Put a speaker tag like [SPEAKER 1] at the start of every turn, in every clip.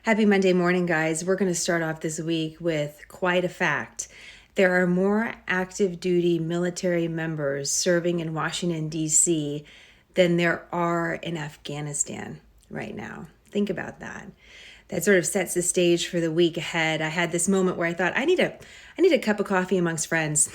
[SPEAKER 1] Happy Monday morning, guys. We're going to start off this week with quite a fact. There are more active duty military members serving in Washington, D.C. than there are in Afghanistan right now. Think about that. That sort of sets the stage for the week ahead. I had this moment where I thought, I need a cup of coffee amongst friends.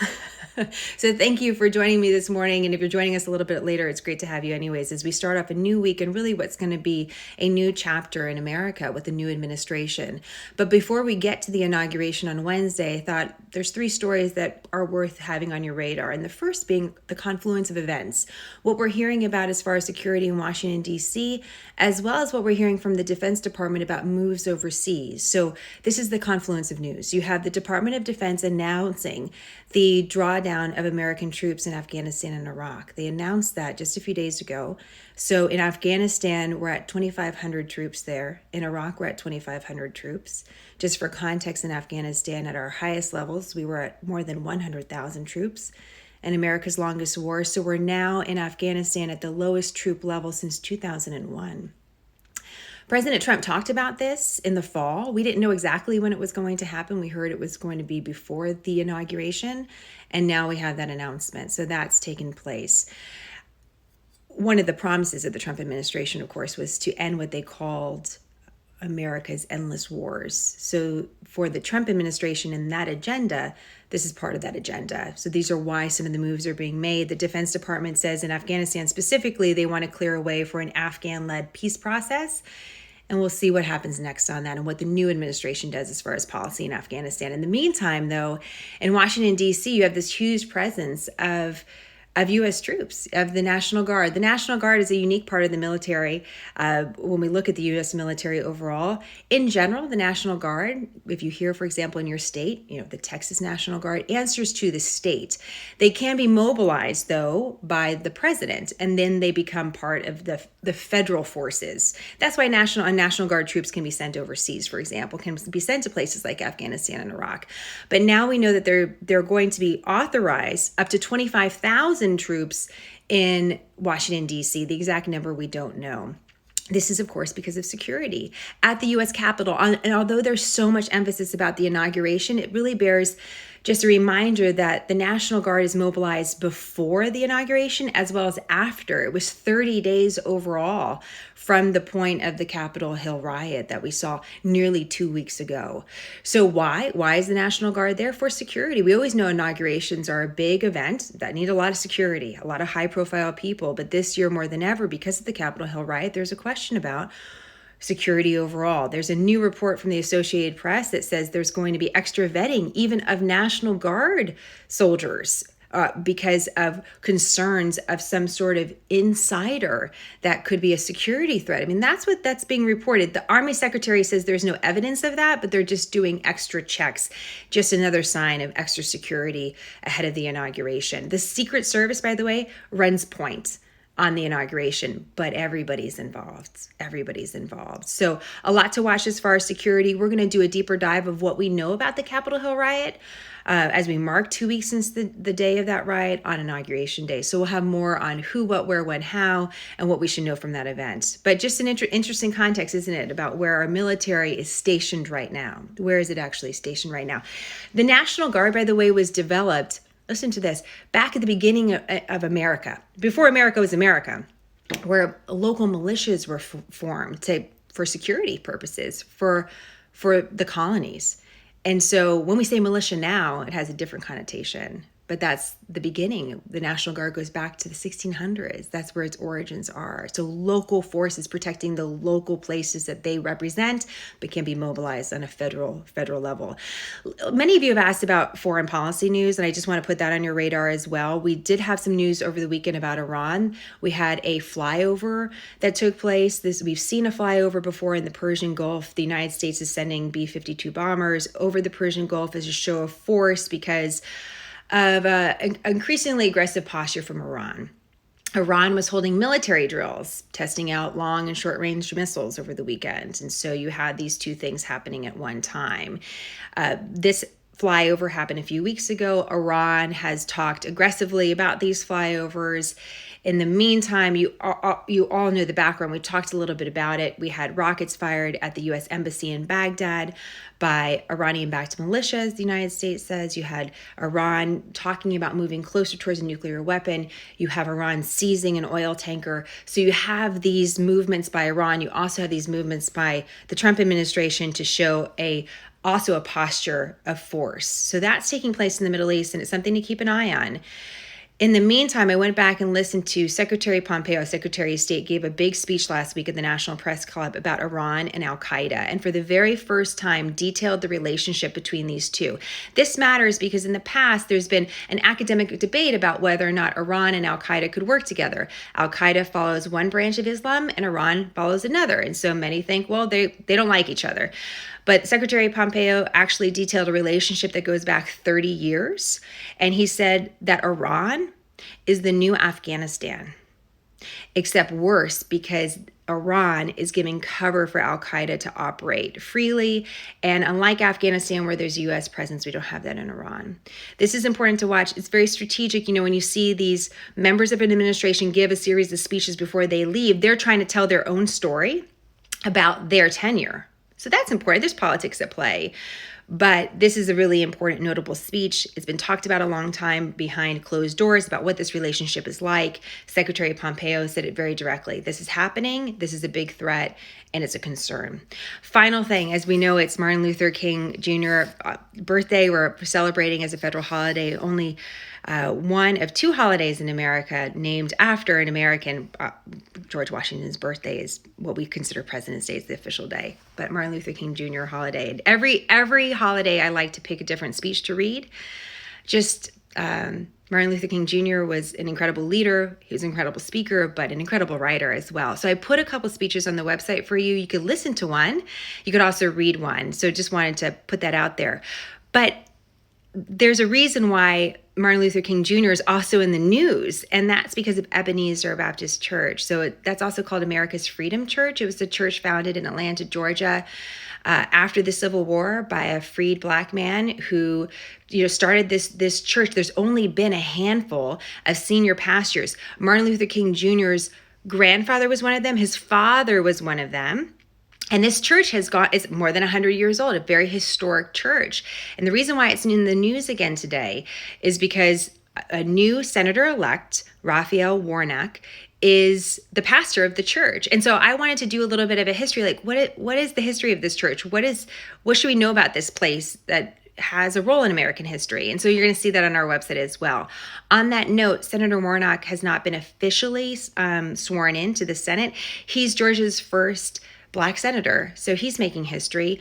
[SPEAKER 1] So thank you for joining me this morning. And if you're joining us a little bit later, it's great to have you anyways, as we start off a new week and really what's going to be a new chapter in America with a new administration. But before we get to the inauguration on Wednesday, I thought there's three stories that are worth having on your radar. And the first being the confluence of events, what we're hearing about as far as security in Washington, D.C., as well as what we're hearing from the Defense Department about moves overseas. So this is the confluence of news. You have the Department of Defense announcing the drawdown of American troops in Afghanistan and Iraq. They announced that just a few days ago. So in Afghanistan, we're at 2,500 troops there. In Iraq, we're at 2,500 troops. Just for context, in Afghanistan, at our highest levels, we were at more than 100,000 troops in America's longest war. So we're now in Afghanistan at the lowest troop level since 2001. President Trump talked about this in the fall. We didn't know exactly when it was going to happen. We heard it was going to be before the inauguration, and now we have that announcement. So that's taken place. One of the promises of the Trump administration, of course, was to end what they called America's endless wars. So for the Trump administration and that agenda, this is part of that agenda. So these are why some of the moves are being made. The Defense Department says in Afghanistan specifically, they want to clear a way for an Afghan-led peace process. And we'll see what happens next on that and what the new administration does as far as policy in Afghanistan. In the meantime, though, in Washington, D.C., you have this huge presence of U.S. troops, of the National Guard. The National Guard is a unique part of the military. When we look at the U.S. military overall, in general, the National Guard, if you hear, for example, in your state, the Texas National Guard answers to the state. They can be mobilized, though, by the president, and then they become part of the federal forces. That's why National Guard troops can be sent overseas, for example, can be sent to places like Afghanistan and Iraq. But now we know that they're going to be authorized up to 25,000 troops in Washington, D.C. The exact number we don't know. This is, of course, because of security at the U.S. Capitol. And although there's so much emphasis about the inauguration, it really bears just a reminder that the National Guard is mobilized before the inauguration as well as after. It was 30 days overall from the point of the Capitol Hill riot that we saw nearly 2 weeks ago. So why? Why is the National Guard there? For security. We always know inaugurations are a big event that need a lot of security, a lot of high-profile people. But this year more than ever, because of the Capitol Hill riot, there's a question about security overall. There's a new report from the Associated Press that says there's going to be extra vetting even of National Guard soldiers because of concerns of some sort of insider that could be a security threat. I mean, that's being reported. The Army Secretary says there's no evidence of that, but they're just doing extra checks. Just another sign of extra security ahead of the inauguration. The Secret Service, by the way, runs point on the inauguration, but everybody's involved. Everybody's involved. So a lot to watch as far as security. We're going to do a deeper dive of what we know about the Capitol Hill riot as we mark 2 weeks since the day of that riot on Inauguration Day. So we'll have more on who, what, where, when, how, and what we should know from that event. But just an interesting context, isn't it, about where our military is stationed right now? Where is it actually stationed right now? The National Guard, by the way, was developed, listen to this, back at the beginning of America, before America was America, where local militias were formed for security purposes for the colonies. And so when we say militia now, it has a different connotation, but that's the beginning. The National Guard goes back to the 1600s. That's where its origins are. So local forces protecting the local places that they represent, but can be mobilized on a federal level. Many of you have asked about foreign policy news, and I just want to put that on your radar as well. We did have some news over the weekend about Iran. We had a flyover that took place. We've seen a flyover before in the Persian Gulf. The United States is sending B-52 bombers over the Persian Gulf as a show of force because of an increasingly aggressive posture from Iran. Iran was holding military drills, testing out long and short range missiles over the weekend. And so you had these two things happening at one time. This flyover happened a few weeks ago. Iran has talked aggressively about these flyovers. In the meantime, you all know the background. We talked a little bit about it. We had rockets fired at the U.S. Embassy in Baghdad by Iranian-backed militias, the United States says. You had Iran talking about moving closer towards a nuclear weapon. You have Iran seizing an oil tanker. So you have these movements by Iran. You also have these movements by the Trump administration to show also a posture of force. So that's taking place in the Middle East, and it's something to keep an eye on. In the meantime, I went back and listened to Secretary Pompeo, Secretary of State, gave a big speech last week at the National Press Club about Iran and al-Qaeda, and for the very first time detailed the relationship between these two. This matters because in the past, there's been an academic debate about whether or not Iran and al-Qaeda could work together. Al-Qaeda follows one branch of Islam and Iran follows another, and so many think, well, they don't like each other. But Secretary Pompeo actually detailed a relationship that goes back 30 years. And he said that Iran is the new Afghanistan, except worse because Iran is giving cover for al-Qaeda to operate freely. And unlike Afghanistan, where there's a U.S. presence, we don't have that in Iran. This is important to watch. It's very strategic. You know, when you see these members of an administration give a series of speeches before they leave, they're trying to tell their own story about their tenure. So that's important. There's politics at play. But this is a really important, notable speech. It's been talked about a long time behind closed doors about what this relationship is like. Secretary Pompeo said it very directly. This is happening. This is a big threat, and it's a concern. Final thing, as we know, it's Martin Luther King Jr. Birthday. We're celebrating as a federal holiday. Only one of two holidays in America named after an American. George Washington's birthday is what we consider President's Day, is the official day. But Martin Luther King Jr. holiday. And every holiday, I like to pick a different speech to read. Martin Luther King Jr. was an incredible leader. He was an incredible speaker, but an incredible writer as well. So I put a couple speeches on the website for you. You could listen to one. You could also read one. So just wanted to put that out there. But there's a reason why Martin Luther King Jr. is also in the news, and that's because of Ebenezer Baptist Church. So that's also called America's Freedom Church. It was a church founded in Atlanta, Georgia, after the Civil War by a freed Black man who, started this church. There's only been a handful of senior pastors. Martin Luther King Jr.'s grandfather was one of them. His father was one of them. And this church is more than 100 years old, a very historic church. And the reason why it's in the news again today is because a new senator-elect, Raphael Warnock, is the pastor of the church. And so I wanted to do a little bit of a history, like what is the history of this church? What should we know about this place that has a role in American history? And so you're going to see that on our website as well. On that note, Senator Warnock has not been officially sworn into the Senate. He's Georgia's first Black senator, so he's making history.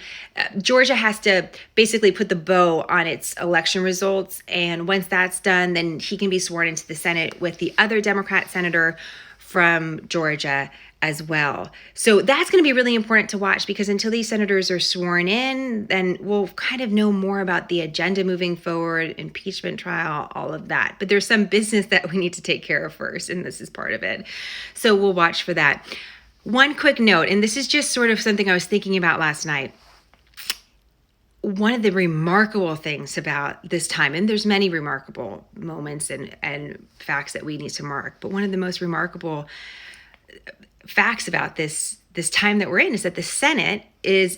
[SPEAKER 1] Georgia has to basically put the bow on its election results, and once that's done, then he can be sworn into the Senate with the other Democrat senator from Georgia as well. So that's going to be really important to watch, because until these senators are sworn in, then we'll kind of know more about the agenda moving forward, impeachment trial, all of that. But there's some business that we need to take care of first, and this is part of it. So we'll watch for that. One quick note, and this is just sort of something I was thinking about last night. One of the remarkable things about this time, and there's many remarkable moments and facts that we need to mark, but one of the most remarkable facts about this time that we're in is that the Senate is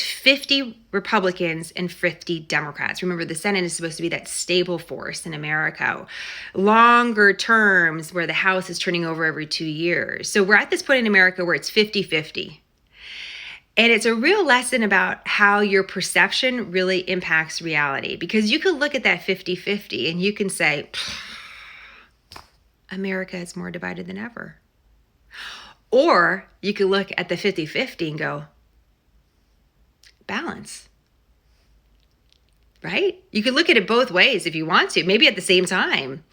[SPEAKER 1] 50 Republicans and 50 Democrats. Remember, the Senate is supposed to be that stable force in America. Longer terms where the House is turning over every 2 years. So we're at this point in America where it's 50-50. And it's a real lesson about how your perception really impacts reality. Because you could look at that 50-50 and you can say, America is more divided than ever. Or you could look at the 50-50 and go, balance, right? You could look at it both ways if you want to, maybe at the same time.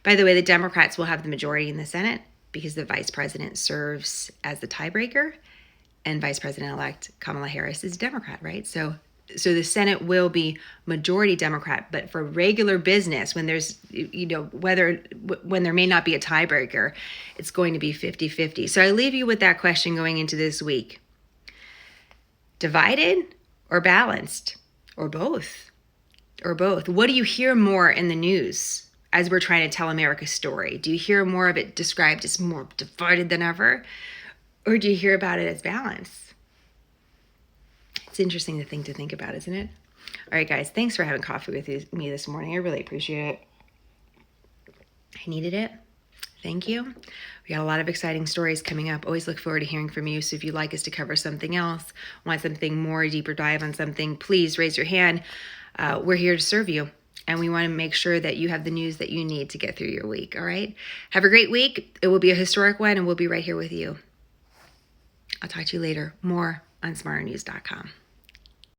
[SPEAKER 1] By the way, the Democrats will have the majority in the Senate because the vice president serves as the tiebreaker, and Vice President-elect Kamala Harris is a Democrat, right? So the Senate will be majority Democrat, but for regular business, when there's, when there may not be a tiebreaker, it's going to be 50-50. So I leave you with that question going into this week. Divided or balanced, or both? What do you hear more in the news as we're trying to tell America's story? Do you hear more of it described as more divided than ever? Or do you hear about it as balance? It's interesting thing to think about, isn't it? All right, guys, thanks for having coffee with me this morning. I really appreciate it. I needed it. Thank you. We got a lot of exciting stories coming up. Always look forward to hearing from you. So if you'd like us to cover something else, want something more, deeper dive on something, please raise your hand. We're here to serve you. And we want to make sure that you have the news that you need to get through your week, all right? Have a great week. It will be a historic one, and we'll be right here with you. I'll talk to you later. More on smarternews.com.